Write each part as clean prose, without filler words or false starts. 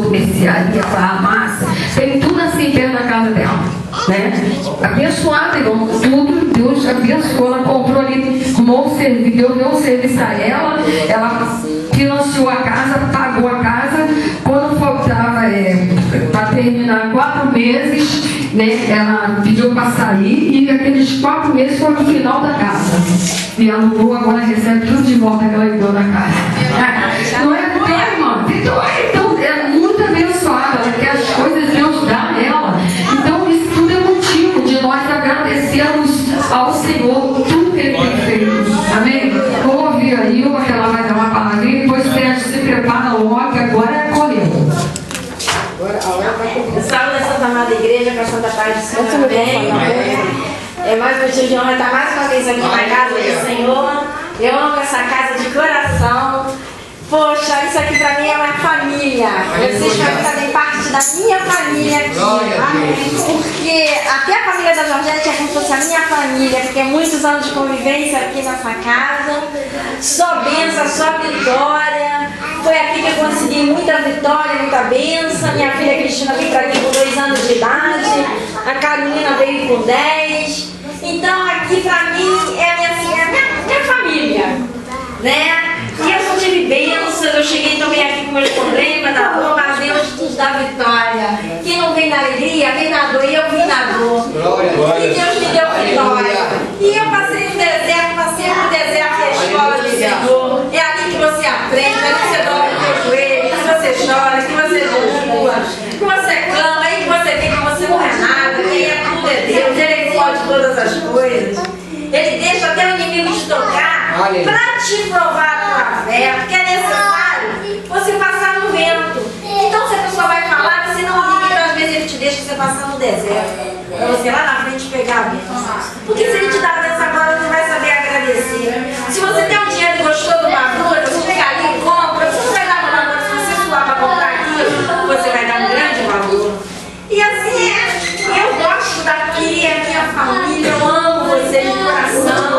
mercearia, farmácia, tem tudo assim perto da casa dela, né? Abençoada, irmão, tudo, Deus abençoou, ela comprou ali, arrumou um serviço, deu um serviço a ela financiou a casa, pagou a casa, quando faltava para terminar 4 meses, né, ela pediu para sair e aqueles 4 meses foram no final da casa. E alugou, agora recebe tudo de volta que ela deu na casa. Não é porque, irmão, então é muito abençoada, ela quer as coisas Deus dá a ela. Então isso tudo é motivo de nós agradecermos ao Senhor tudo que Ele tem feito. Amém? Vamos ouvir a Ilma, que ela vai dar uma palavrinha, depois Sérgio se prepara logo, que agora é correr. Salve da Santa Amada Igreja, com a Santa Paz do Senhor também. É mais motivo de honra estar mais uma vez aqui na casa do Senhor. Eu amo essa casa de coração. Poxa, isso aqui pra mim é uma família. Vocês fazem parte da minha família aqui. Porque até a família da Georgette é como se fosse a minha família, porque é muitos anos de convivência aqui nessa casa. Só bênção, só vitória. Foi aqui que eu consegui muita vitória, muita bênção. Minha filha Cristina veio pra aqui com 2 anos de idade. A Carolina veio com 10. Então aqui pra mim é minha família, né? E eu só tive bênçãos, eu cheguei também aqui com meus problemas na dor, mas Deus nos dá vitória. Quem não vem na alegria, vem na dor, e eu vim na dor. E Deus me deu vitória. E eu passei no deserto, que é a escola do Senhor. É ali que você aprende, é ali que você dobra o teu joelho, que você chora, que você jejua, que você clama, aí que você vê que você não é nada, quem é tudo é Deus, Ele é que pode todas as coisas. Ele deixa até o inimigo te tocar para te provar a tua fé, porque é necessário você passar no vento. Então, se a pessoa vai falar, você não liga, então às vezes ele te deixa você passar no deserto, para você lá na frente pegar a bênção. Porque se ele te dá a bênção agora, você vai saber agradecer. Se você tem um dinheiro e gostou de uma fruta, você chega ali e compra, você não vai dar uma valor. Se você suar para comprar aquilo, você vai dar um grande valor. E assim, eu gosto daqui, é minha família, eu amo vocês de coração.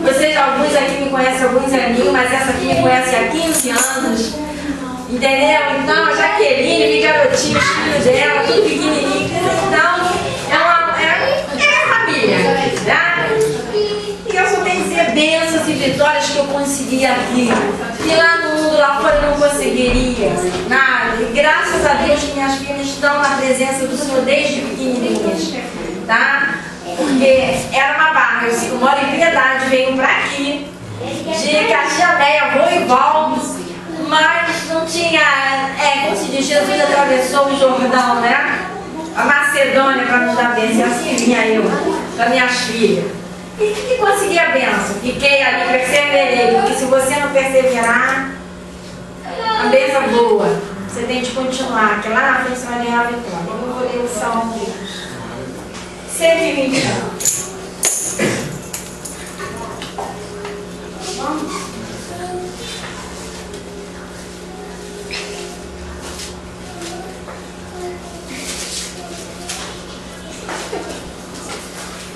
Vocês, alguns aqui me conhecem há alguns aninhos, mas essa aqui me conhece há 15 anos. Entendeu? Então, a Jaqueline, me garotinho, os filhos dela, tudo pequenininho. Então, é família. Tá? E eu só tenho que dizer bênçãos e vitórias que eu consegui aqui. E lá no mundo, lá fora, eu não conseguiria nada. E graças a Deus que minhas filhas estão na presença do Senhor desde pequenininhas. Tá? Porque era uma barra. Eu moro em Piedade, venho pra aqui. De Caxiaméia, vou e volto. Mas não tinha, como se diz, Jesus atravessou o Jordão, né? A Macedônia para nos dar bênção. Assim vinha eu, para minhas filhas. E consegui a bênção. Fiquei ali, perseverei. Porque se você não perseverar, a bênção boa. Você tem de continuar, porque lá na frente você vai ganhar a vitória. Eu vou ler o Salmo 121. Vamos?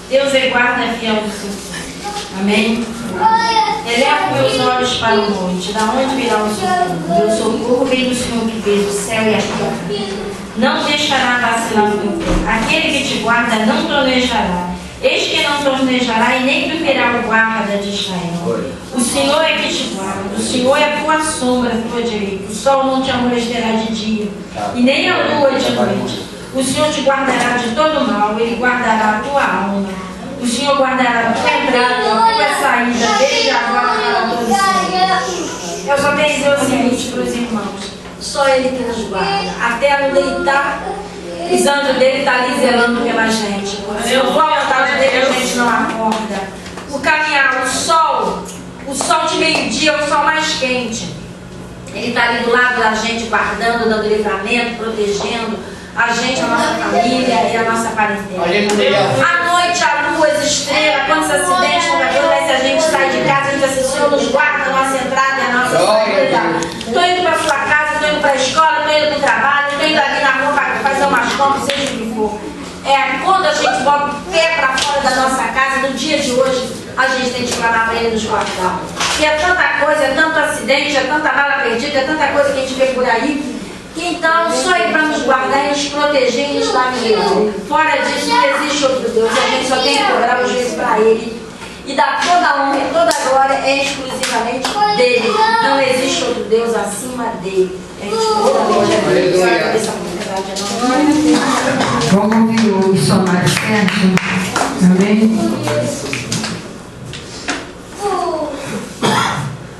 Deus é guarda fiel do seu. Amém? Eleva meus olhos para o monte. Da onde virá o socorro? Meu socorro vem do Senhor que fez o céu e a terra. Não deixará vacilar o teu pé. Aquele que te guarda não tronejará. Eis que não tronejará e nem dormirá o guarda de Israel. O Senhor é que te guarda. O Senhor é a tua sombra, a tua direita. O sol não te amolecerá de dia, e nem a lua de noite. O Senhor te guardará de todo mal, Ele guardará a tua alma. O Senhor guardará a tua entrada e a tua saída, desde agora para todo sempre. Eu só tenho que dizer o seguinte para os irmãos: só Ele que nos guarda. Até no deitar, os anjos dele estão ali zelando pela gente. Se eu vou à vontade dele, a gente não acorda. O caminhar, o sol de meio-dia é o sol mais quente. Ele está ali do lado da gente, guardando, dando livramento, protegendo a gente, a nossa família e a nossa parentela. À noite, a lua, as estrelas, quantos acidentes acontecem, a gente sai de casa, a gente diz assim: Senhor nos guarda a nossa entrada e a nossa saída. Estou indo para a sua casa, estou indo para a escola, estou indo para o trabalho, estou indo ali na rua para fazer umas compras, seja o que for. Quando a gente bota o pé para fora da nossa casa, no dia de hoje, a gente tem que clamar para Ele nos guardar. E é tanta coisa, é tanto acidente, é tanta bala perdida, é tanta coisa que a gente vê por aí. Então, guardar e nos proteger e nos dar vida. Fora disso, não existe outro Deus. A gente só tem que cobrar o juízo para Ele. E dar toda a honra e toda a glória é exclusivamente dele. Não existe outro Deus acima dele. É exclusivamente a Deus. Essa oportunidade é Vamos ouvir o missionário Sérgio. Amém?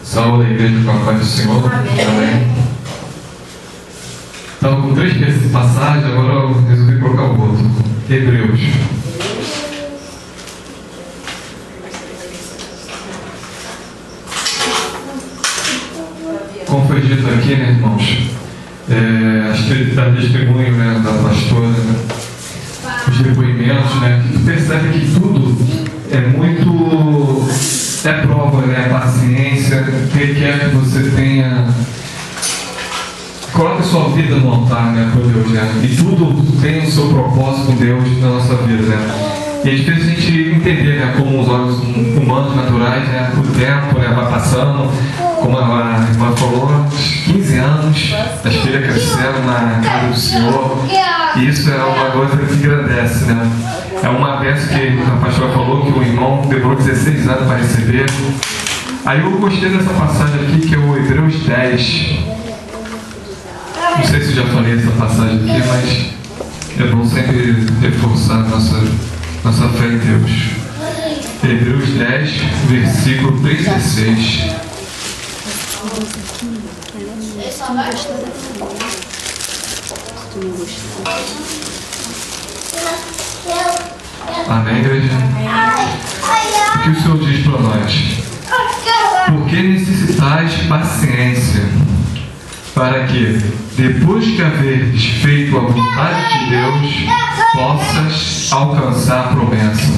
Salve a igreja com a paz do Senhor. Amém. Estava com 3 passagens, agora eu resolvi colocar o outro. Hebreus. Como foi dito aqui, né, irmãos? Acho que está testemunho, né, da pastora, os depoimentos, né? Que percebe que tudo é muito. É prova, né? Paciência, requer que você tenha. Coloque sua vida no altar, né, por Deus, né? E tudo tem o seu propósito com Deus na nossa vida, né? E é difícil a gente entender, né, como os olhos humanos naturais, né, o tempo, né, vai passando, como a irmã falou, 15 anos, as filhas cresceram na casa do Senhor, e isso é uma coisa que engrandece, né? É uma bênção que a pastora falou, que o irmão demorou 16 anos para receber. Aí eu gostei dessa passagem aqui, que é o Hebreus 10. Não sei se eu já falei essa passagem aqui, mas é bom sempre reforçar nossa fé em Deus. Hebreus 10, versículo 36. Amém, igreja? O que o Senhor diz para nós? Porque necessitais paciência, para que, depois que haveres feito a vontade de Deus, possas alcançar a promessa.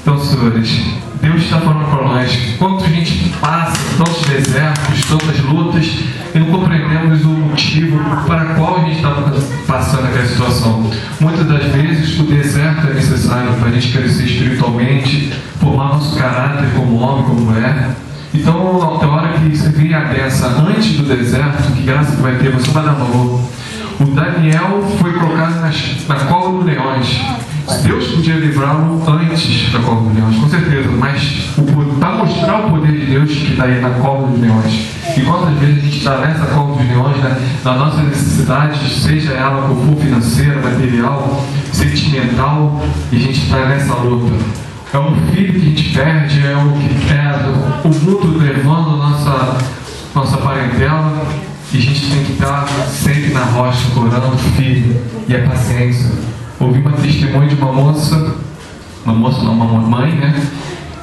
Então, senhores, Deus está falando para nós, quanto a gente passa tantos desertos, tantas lutas, e não compreendemos o motivo para qual a gente está passando aquela situação. Muitas das vezes o deserto é necessário para a gente crescer espiritualmente, formar nosso caráter como homem, como mulher. Então, na hora que você vem a benção antes do deserto, que graça que vai ter, você vai dar valor. O Daniel foi colocado na cova dos leões. Deus podia livrá-lo antes da cova dos leões, com certeza, mas para mostrar o poder de Deus que está aí na cova dos leões. E quantas vezes a gente está nessa cova dos leões, né, na nossa necessidade, seja ela por for financeira, material, sentimental, e a gente está nessa luta. É um filho que a gente perde, é o mundo levando nossa parentela, e a gente tem que estar sempre na rocha, orando, filho, e a paciência. Ouvi uma testemunha de uma mãe, né,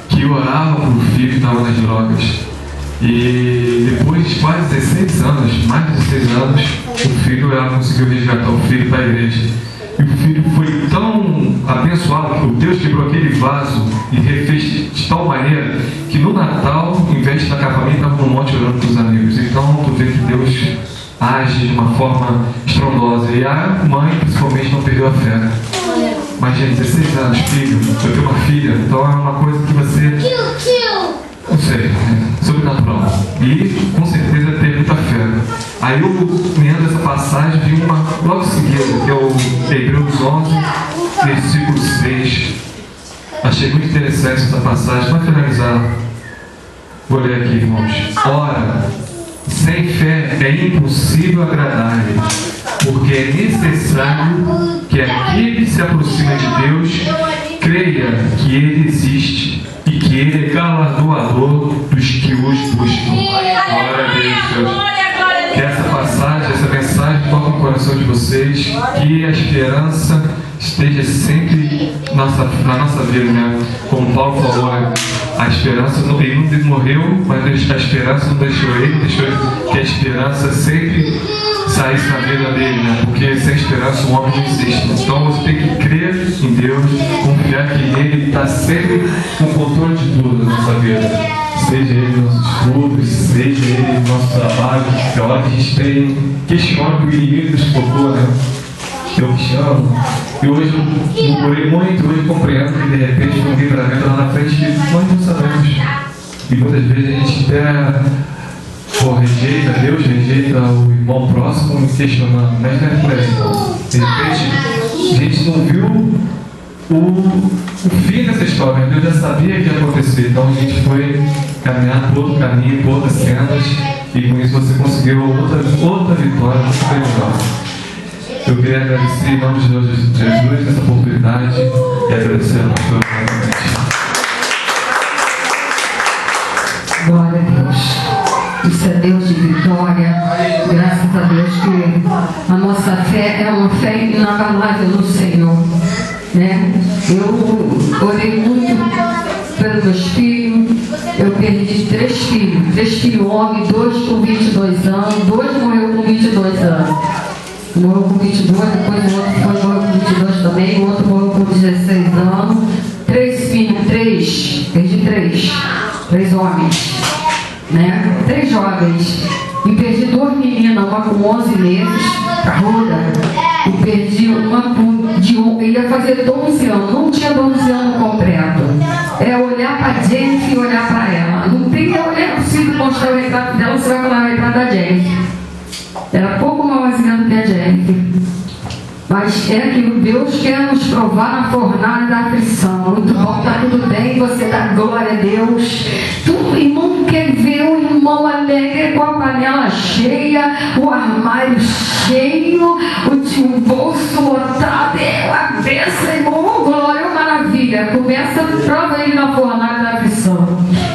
que orava para o filho que estava nas drogas. E depois de quase 16 anos, mais de 16 anos, ela conseguiu resgatar o filho para a igreja. E o filho foi tão abençoado que o Deus quebrou aquele vaso e refez de tal maneira que no Natal, em vez de estar com a família, estava no monte orando com os amigos. Então, tu vê que Deus age de uma forma estrondosa. E a mãe, principalmente, não perdeu a fé. Mas, gente, 16 anos, filho, eu tenho uma filha, então é uma coisa que você... Não sei, sobrenatural. E, com certeza, ter muita fé. Aí eu, lendo essa passagem, vi uma logo em seguida, que é o Hebreus 11, versículo 6. Achei muito interessante essa passagem. Para finalizar, vou ler aqui, irmãos. Ora, sem fé é impossível agradar-lhe, porque é necessário que aquele que se aproxima de Deus creia que Ele existe e que Ele é galardoador dos que os buscam. Glória a Deus. Que essa passagem, essa mensagem toque no coração de vocês, que a esperança esteja sempre na nossa vida, né? Como Paulo falou, né? A esperança, ele não morreu, mas a esperança não deixou ele, que a esperança sempre saísse na vida dele, né? Porque sem esperança o homem não existe. Então você tem que crer em Deus, confiar que Ele está sempre com o controle de tudo na nossa vida. Seja Ele nossos estudos, seja Ele nosso trabalho. É hora que a gente tem questiona que o inimigo nos colocou, né? Eu chamo. E hoje eu procurei muito, hoje compreendo que de repente um livramento lá na frente que nós não sabemos. E muitas vezes a gente até rejeita Deus, rejeita o irmão próximo, questionando, mas não é por aí. De repente, a gente não viu o fim dessa história, Deus já sabia que ia acontecer, então a gente foi caminhar por outro caminho, por outras cenas, e com isso você conseguiu outra vitória muito melhor. Eu queria agradecer em nome de Jesus essa oportunidade e agradecer a pastora novamente. Glória a Deus. Isso é Deus de vitória. Graças a Deus que a nossa fé é uma fé inabalável no Senhor. Né? Eu orei muito pelos meus filhos. Eu perdi 3 filhos. 3 filhos homens, 2 com 22 anos. 2 morreram com 22 anos. Morreu com 22, depois o outro morreu com 22 também. O outro morreu com 16 anos. 3 filhos, 3. Perdi 3. 3 homens. Né? 3 jovens. E perdi 2 meninas, uma com 11 meses, Ruda. E perdi uma ia fazer 12 anos, não tinha 12 anos completo. É olhar para a Jennifer e olhar para ela. Não tem que olhar possível mostrar o retrato dela, você vai falar o retrato da Jennifer. Era pouco maiorzinha do que a Jennifer. Mas é que Deus quer nos provar na fornalha da aflição. Muito bom, tá tudo bem, você dá glória a Deus. O irmão quer ver o irmão alegre com a panela cheia, o armário cheio, o bolso lotado. A bênção, irmão, glória, maravilha. Começa, prova ele na fornalha da aflição.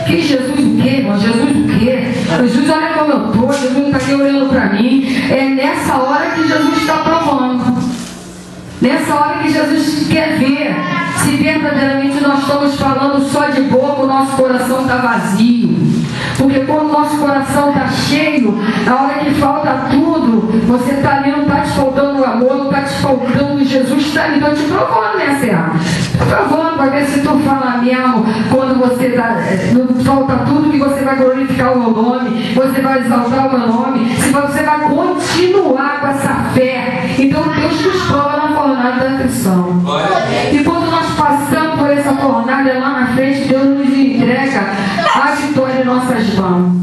Que Jesus o quê, irmão? Jesus o quê? Jesus, olha como eu estou, Jesus não está aqui olhando para mim. É nessa hora que Jesus está provando. Nessa hora que Jesus quer ver se verdadeiramente nós estamos falando só de boca, o nosso coração está vazio. Porque quando o nosso coração está cheio, na hora que falta tudo, você está ali, não está te faltando o amor, não está te faltando Jesus, está ali, estou te provando, né, Serra? Estou provando para ver se tu fala mesmo, quando você está, não falta tudo, que você vai glorificar o meu nome, você vai exaltar o meu nome, se você vai continuar com essa fé. Então Deus nos prova na fornalha da aflição. E quando nós passamos por essa fornalha lá na frente, Deus nos entrega a vitória em nossas mãos.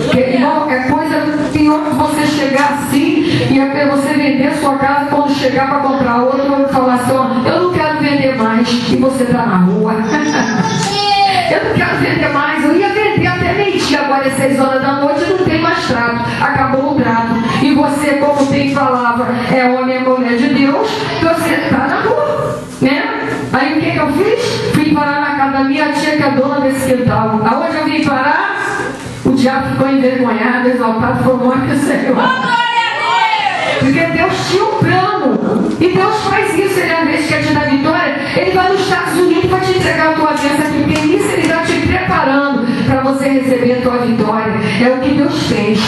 Porque, irmão, é coisa pior que você chegar assim e até você vender sua casa, quando chegar para comprar outra, eu falar assim, ó, eu não quero vender mais, e você está na rua. Eu não quero vender mais, eu ia vender até meio-dia, agora é 6 horas da noite, não tem mais trato, acabou o trato. E você, como tem palavra, é homem e mulher de Deus, você está na rua, né? Aí o que eu fiz? Fui parar na casa da minha tia, que é dona desse quintal. Aonde eu vim parar? O diabo ficou envergonhado, exaltado, falou, morre o Senhor. Porque Deus tinha um plano. E Deus faz isso, ele às vezes quer te dar vitória, ele vai nos Estados Unidos para te entregar a tua bênção aqui, porque nisso ele está te preparando para você receber a tua vitória. É o que Deus fez.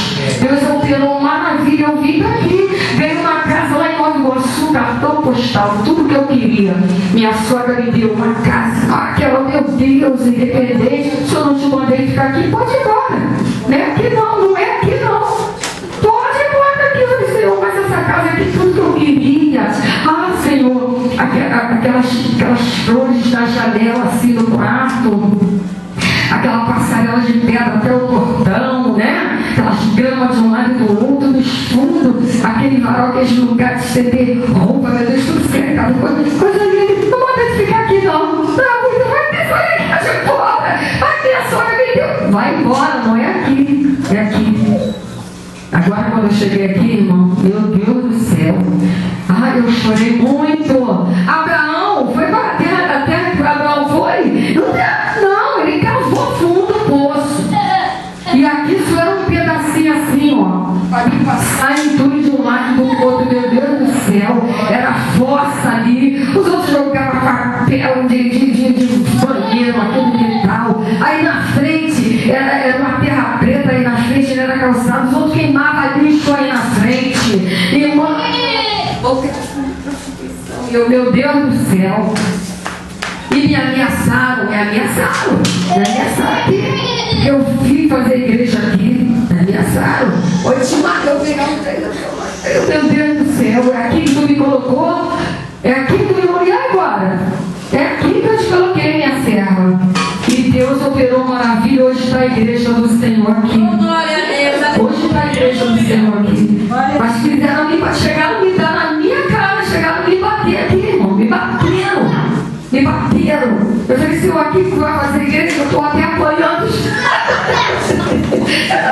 Deus operou maravilha. Eu vim daqui, veio uma casa lá em Nova Iguaçu, cartão postal, tudo que eu queria. Minha sogra me deu uma casa, aquela, meu Deus, independente. Se eu não te mandei ficar aqui, pode ir embora. Não é aqui não, não é aqui não. Pode ir embora aqui, Senhor, mas essa casa aqui, tudo que eu queria. Ah, Senhor, aquelas flores da janela assim no quarto, aquela passarela de pedra até o portão, né? Aquelas gramas de um lado e do outro, nos fundos, aquele varal, aqueles lugares de você ter roupa, meu Deus, tudo cercado, coisa linda. Não pode ficar aqui não. Não, vai ter só em casa fora. Vai ter a sogra me deu. Vai embora, não é aqui, é aqui. Agora quando eu cheguei aqui, irmão, meu Deus do céu, ai, eu chorei muito. Abraão foi para a terra que Abraão foi? Não, ele cavou fundo o poço. E aqui só era um pedacinho assim, ó, para me passar em tudo de um lado e do outro, meu Deus do céu, era fossa ali, os outros jogavam papel de banheiro, aquele quintal. Aí na frente, era uma terra preta, aí na frente era calçado, os outros queimavam lixo aí na frente. Irmão, meu Deus do céu. E me ameaçaram aqui. Eu vim fazer igreja aqui, me ameaçaram. Oi, te matou, eu pegar um treino. Meu Deus do céu, é aqui que tu me colocou? É aqui que tu me colocou agora? É aqui que eu te coloquei, minha serva. E Deus operou maravilha, hoje está a igreja do Senhor aqui. Glória a Deus, para a igreja do Senhor aqui. Mas quiseram chegaram a me dar na minha cara, chegaram a me bater aqui, irmão. Me bateram. Me bateram. Eu falei, Senhor, aqui que vai fazer igreja, eu estou até apanhando. Eu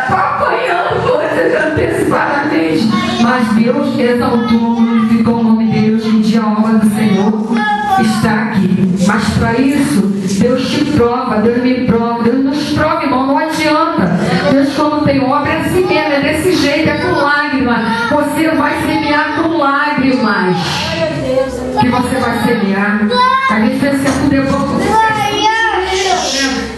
estou apanhando coisas antecipadamente. Mas Deus exaltou, glorificou o nome de Deus. Em dia a obra do Senhor está aqui. Mas para isso, Deus te prova, Deus me prova, Deus nos prova, irmão, não adianta. Deus, quando tem obra, é assim mesmo, é desse jeito, é com lágrimas. Você vai semear com lágrimas. Que você vai semear. A gente pensa que tudo é bom,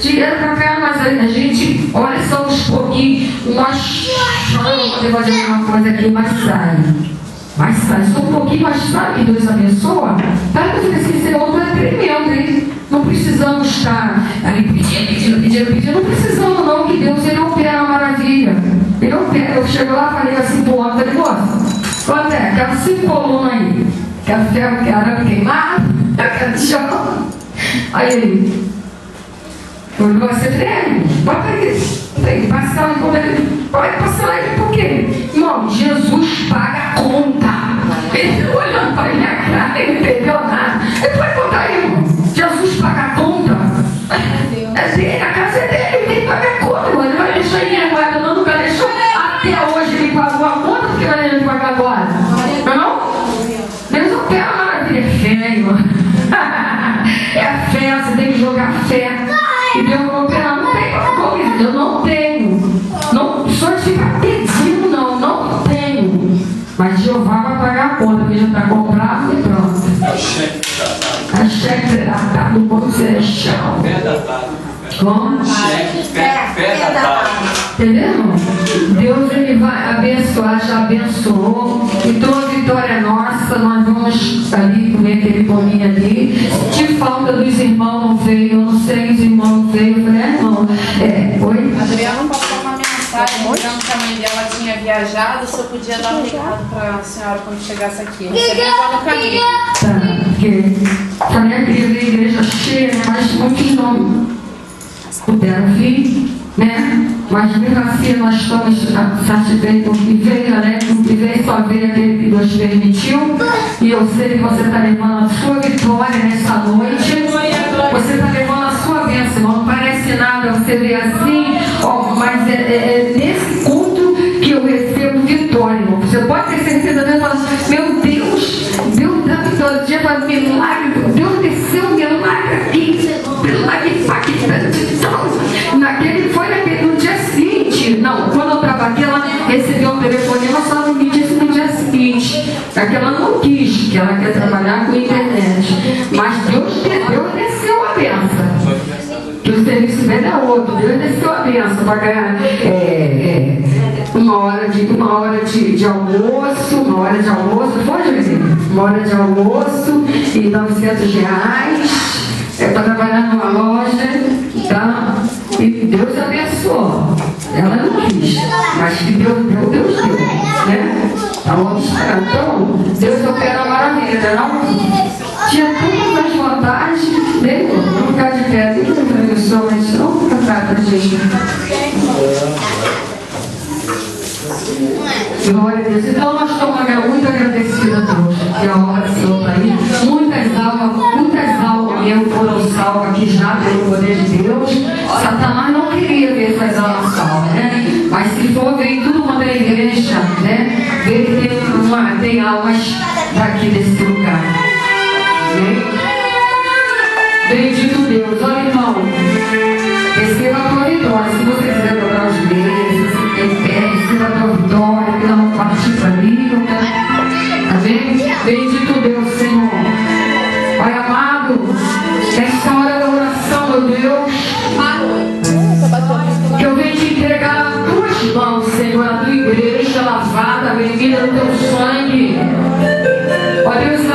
dinheiro pra cá, mas a gente, olha só uns pouquinhos, nós vamos poder fazer uma coisa aqui, mas sai. Mas sai, só um pouquinho, mas sabe que Deus abençoa? Tá? Eu falei assim, Senhor, não é tremendo, hein? Não precisamos estar ali pedindo. Não precisamos não, que Deus, Ele opera uma maravilha. Ele opera. Eu chego lá, falei assim pro homem, falei, moça, quanto é? Quero 5 colunas aí. Quero ferro, quero arame queimado, eu quero chão. Aí ele, você treme? Bota isso. Tem que passar lá e pode passar lá e por quê? Irmão, Jesus paga a conta. Ele olhando para minha cara, ele não entendeu nada. Ele pode contar aí, irmão. Jesus paga a conta. É dele, a casa é dele, ele tem que pagar a conta, irmão. Ele vai deixar ninguém guarda, não, nunca deixou. Até hoje ele pagou a conta, porque vai ele pagar agora. Não? Deus não tem uma maravilha, é fé, irmão. É fé, você tem que jogar fé. E Deus não opera, não tem como, eu não tenho. Não sou de ficar pedindo, não tenho. Mas Jeová vai pagar a conta, porque já está comprado e pronto. A cheque tratado, o bom celestial. Como? Fé datado. Entendeu? Deus, Ele vai abençoar, já abençoou. Então a vitória é nossa. Nós vamos ali comer aquele bolinho ali. De falta dos irmãos não veio, eu não sei, os irmãos não veio. Eu falei, irmão, oi? A Adriana passou uma mensagem dizendo que a mãe dela tinha viajado, se eu podia dar um recado para a senhora quando chegasse aqui. Recebendo lá no caminho. Tá, porque falei que a igreja cheia, né? Mas muitos não puderam vir, né? Mas mesmo assim nós estamos satisfeitos e veio, né? E veio só ver aquele que Deus permitiu. E eu sei que você está levando a sua vitória nessa noite. Você está levando a sua bênção, irmão. Não parece nada você ver assim, ó, mas é nesse culto que eu recebo vitória, irmão. Você pode ter certeza, Deus fala, meu Deus, Deus dá vitória. Dia faz milagre, Deus desceu milagre aqui, milagre impactante. No dia seguinte, não, quando eu estava aqui, ela recebeu um telefonema só no dia seguinte. Aquela não quis, que ela quer trabalhar com internet. Mas Deus desceu a benção. Que o serviço dele é outro. Deus desceu a benção para ganhar uma hora de almoço, foi, Juizinho? Uma hora de almoço e R$900. Para trabalhar numa loja, tá? E Deus abençoou. Ela não quis, mas que Deus deu, né? Então, Deus opera a maravilha, não? Tinha todas as vantagens, né? Não ficar de pé, nem que eu mas não fica fraca, gente. Glória a Deus. Então nós estamos muito agradecidos a Deus. Que a oração está aí. Muitas almas mesmo foram salvas aqui já pelo poder de Deus. Satanás não queria ver essas almas salvas, né? Mas se for ver tudo quanto é igreja, né? Ver que tem almas daqui desse lugar. Né? Bendito Deus. Olha, irmão. Receba a tua vitória. Se você quiser dobrar os dedos, se você tem pé, receba a tua vitória, pela não partir para mim, tá vendo? Bendito Deus, Senhor. Pai amado, nessa hora da oração, meu Deus, que eu venho te entregar as tuas mãos, Senhor, a tua igreja lavada, bebida do teu sangue. Ó Deus,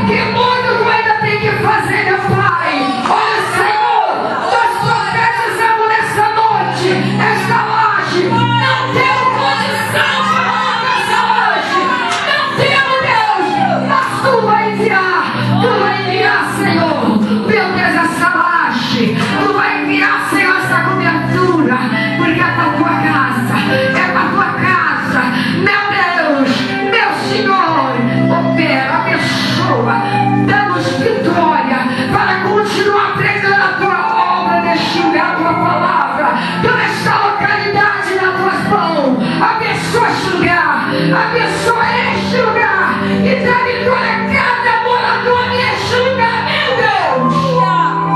que muito tu ainda tem que fazer, meu Pai. Olha, Senhor, nós profetizamos nessa noite, esta laje. Não temos condição para essa laje. Não temos, Deus. Mas tu vai enviar, Senhor. Meu Deus, essa laje. Tu vai enviar, Senhor, essa cobertura. Porque é da tua casa. É da tua casa. Meu Deus, meu Senhor. Opera, abençoa. Dá-nos vitória para continuar pregando a tua obra neste lugar, a tua palavra. Toda esta localidade nas tuas mãos. Abençoa este lugar. Abençoa este lugar. E dá vitória a cada morador neste lugar, meu Deus.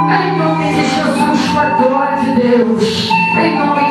Em nome de Jesus, para a glória de Deus. Em nome